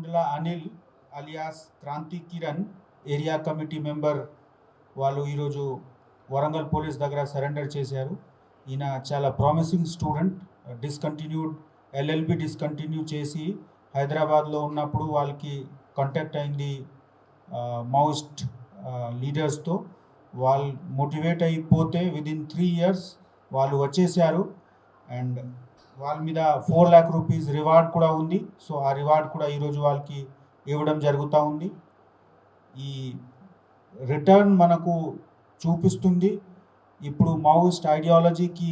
కుండ్ల Anil alias Kranti Kiran area committee member వాళ్ళు ఈరోజు Warangal police దగ్గర సరెండర్ చేశారు. ఈయన చాలా promising student, discontinued LLB discontinue చేసి హైదరాబాద్లో ఉన్నప్పుడు వాళ్ళకి కాంటాక్ట్ అయింది మావోయిస్ట్ లీడర్స్తో. వాళ్ళు మోటివేట్ అయిపోతే విదిన్ 3 years వాళ్ళు వచ్చేసారు. అండ్ వాళ్ళ మీద 4 lakh rupees రివార్డ్ కూడా ఉంది. సో ఆ రివార్డ్ కూడా ఈరోజు వాళ్ళకి ఇవ్వడం జరుగుతూ ఉంది. ఈ రిటర్న్ మనకు చూపిస్తుంది ఇప్పుడు మావోయిస్ట్ ఐడియాలజీకి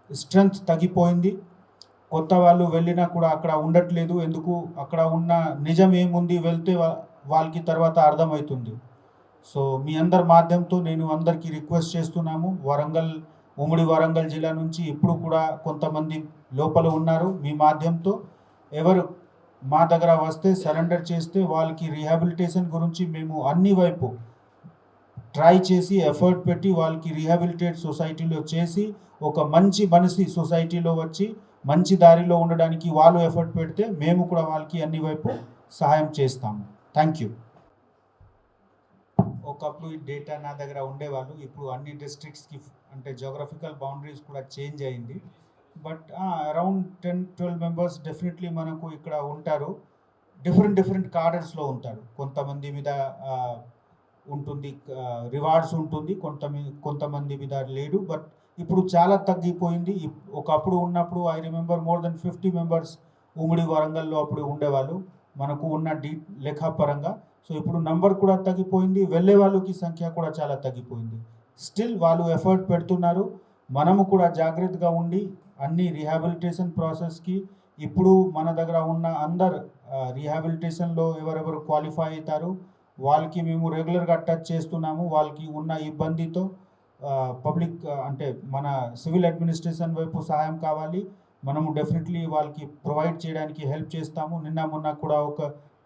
స్ట్రెంగ్త్ తగ్గిపోయింది. కొత్త వాళ్ళు వెళ్ళినా కూడా అక్కడ ఉండట్లేదు. ఎందుకు? అక్కడ ఉన్న నిజం ఏముంది వెళ్తే వాళ్ళకి తర్వాత అర్థమవుతుంది. సో మీ అందరి మాధ్యమంతో నేను అందరికీ రిక్వెస్ట్ చేస్తున్నాము, ఉమ్మడి వరంగల్ జిల్లా నుంచి ఇప్పుడు కూడా కొంతమంది లోపల ఉన్నారు. మీ మాధ్యమంతో ఎవరు మా దగ్గర వస్తే సరెండర్ చేస్తే వాళ్ళకి రీహాబిలిటేషన్ గురించి మేము అన్ని వైపు ట్రై చేసి ఎఫర్ట్ పెట్టి వాళ్ళకి రీహాబిలిటేట్ సొసైటీలో చేసి ఒక మంచి మనిషి సొసైటీలో వచ్చి మంచి దారిలో ఉండడానికి వాళ్ళు ఎఫర్ట్ పెడితే మేము కూడా వాళ్ళకి అన్ని వైపు సహాయం చేస్తాము. Thank you. ఒకప్పుడు ఈ డేటా నా దగ్గర ఉండేవాళ్ళు, ఇప్పుడు అన్ని డిస్ట్రిక్ట్స్కి అంటే జోగ్రఫికల్ బౌండరీస్ కూడా చేంజ్ అయింది. బట్ అరౌండ్ 10-12 మెంబర్స్ డెఫినెట్లీ మనకు ఇక్కడ ఉంటారు. డిఫరెంట్ కార్డర్స్లో ఉంటారు. కొంతమంది మీద ఉంటుంది రివార్డ్స్ ఉంటుంది, కొంతమంది మీద లేదు. బట్ ఇప్పుడు చాలా తగ్గిపోయింది. ఒకప్పుడు ఉన్నప్పుడు I remember more than 50 members ఉమ్మడి వరంగల్లో అప్పుడు ఉండేవాళ్ళు మనకు ఉన్న లెక్కపరంగా. సో ఇప్పుడు నంబర్ కూడా తగ్గిపోయింది, వెళ్ళే వాళ్ళకి సంఖ్య కూడా చాలా తగ్గిపోయింది. స్టిల్ వాళ్ళు ఎఫర్ట్ పెడుతున్నారు. మనము కూడా జాగ్రత్తగా ఉండి అన్ని రీహాబిలిటేషన్ ప్రాసెస్కి ఇప్పుడు మన దగ్గర ఉన్న అందరు రీహాబిలిటేషన్లో ఎవరెవరు క్వాలిఫై అవుతారు వాళ్ళకి మేము రెగ్యులర్గా టచ్ చేస్తున్నాము. వాళ్ళకి ఉన్న ఇబ్బందితో పబ్లిక్ అంటే మన సివిల్ అడ్మినిస్ట్రేషన్ వైపు సహాయం కావాలి, మనము డెఫినెట్లీ వాళ్ళకి ప్రొవైడ్ చేయడానికి హెల్ప్ చేస్తాము. మొన్న కూడా ఒక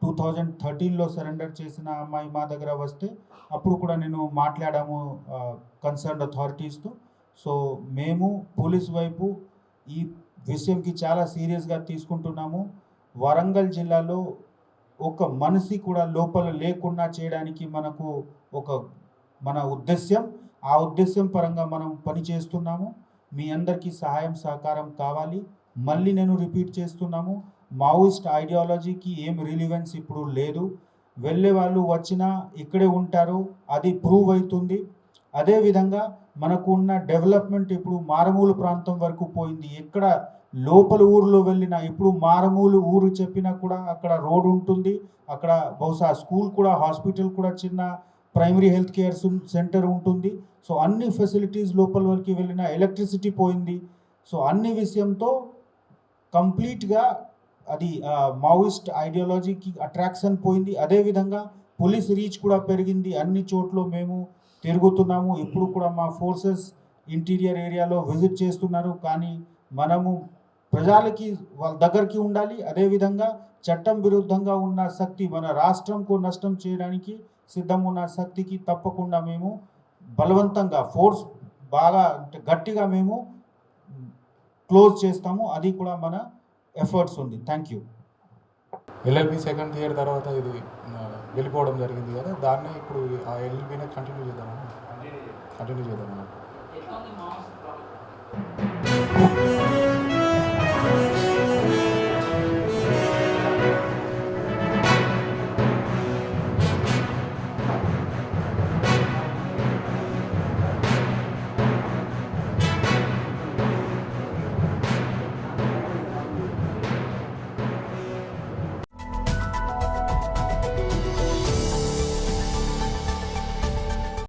2013లో సరెండర్ చేసిన అమ్మాయి మా దగ్గర వస్తే అప్పుడు కూడా నేను మాట్లాడాము కన్సర్న్డ్ అథారిటీస్తో. సో మేము పోలీస్ వైపు ఈ విషయంకి చాలా సీరియస్గా తీసుకుంటున్నాము. వరంగల్ జిల్లాలో ఒక మనిషి కూడా లోపల లేకుండా చేయడానికి మనకు మన ఉద్దేశ్యం, ఆ ఉద్దేశ్యం పరంగా మనం పనిచేస్తున్నాము. మీ అందరికీ సహాయం సహకారం కావాలి. మళ్ళీ నేను రిపీట్ చేస్తున్నాము, మావోయిస్ట్ ఐడియాలజీకి ఏం రిలివెన్స్ ఇప్పుడు లేదు. వెళ్ళే వాళ్ళు వచ్చినా ఇక్కడే ఉంటారు, అది ప్రూవ్ అవుతుంది. అదేవిధంగా మనకు ఉన్న డెవలప్మెంట్ ఇప్పుడు మారుమూల ప్రాంతం వరకు పోయింది. ఎక్కడ లోపల ఊరిలో వెళ్ళినా ఇప్పుడు మారుమూల ఊరు చెప్పినా కూడా అక్కడ రోడ్ ఉంటుంది, అక్కడ బహుశా స్కూల్ కూడా, హాస్పిటల్ కూడా, చిన్న ప్రైమరీ హెల్త్ కేర్ సెంటర్ ఉంటుంది. సో అన్ని ఫెసిలిటీస్ లోపల వరకు వెళ్ళినా ఎలక్ట్రిసిటీ పోయింది. సో అన్ని విషయంతో కంప్లీట్గా అది మావోయిస్ట్ ఐడియాలజీకి అట్రాక్షన్ పోయింది. అదేవిధంగా పోలీస్ రీచ్ కూడా పెరిగింది. అన్ని చోట్ల మేము తిరుగుతున్నాము. ఇప్పుడు కూడా మా ఫోర్సెస్ ఇంటీరియర్ ఏరియాలో విజిట్ చేస్తున్నారు. కానీ మనము ప్రజలకి వాళ్ళ దగ్గరికి ఉండాలి. అదేవిధంగా చట్టం విరుద్ధంగా ఉన్న శక్తి, మన రాష్ట్రంకు నష్టం చేయడానికి సిద్ధం ఉన్న శక్తికి తప్పకుండా మేము బలవంతంగా ఫోర్స్ బాగా గట్టిగా మేము క్లోజ్ చేస్తాము. అది కూడా మన ఎఫర్ట్స్ ఉంది. Thank you. LLB second year తర్వాత ఇది వెళ్ళిపోవడం జరిగింది కదా, దాన్ని ఇప్పుడు ఆ ఎల్ఎల్బినే కంటిన్యూ చేద్దామని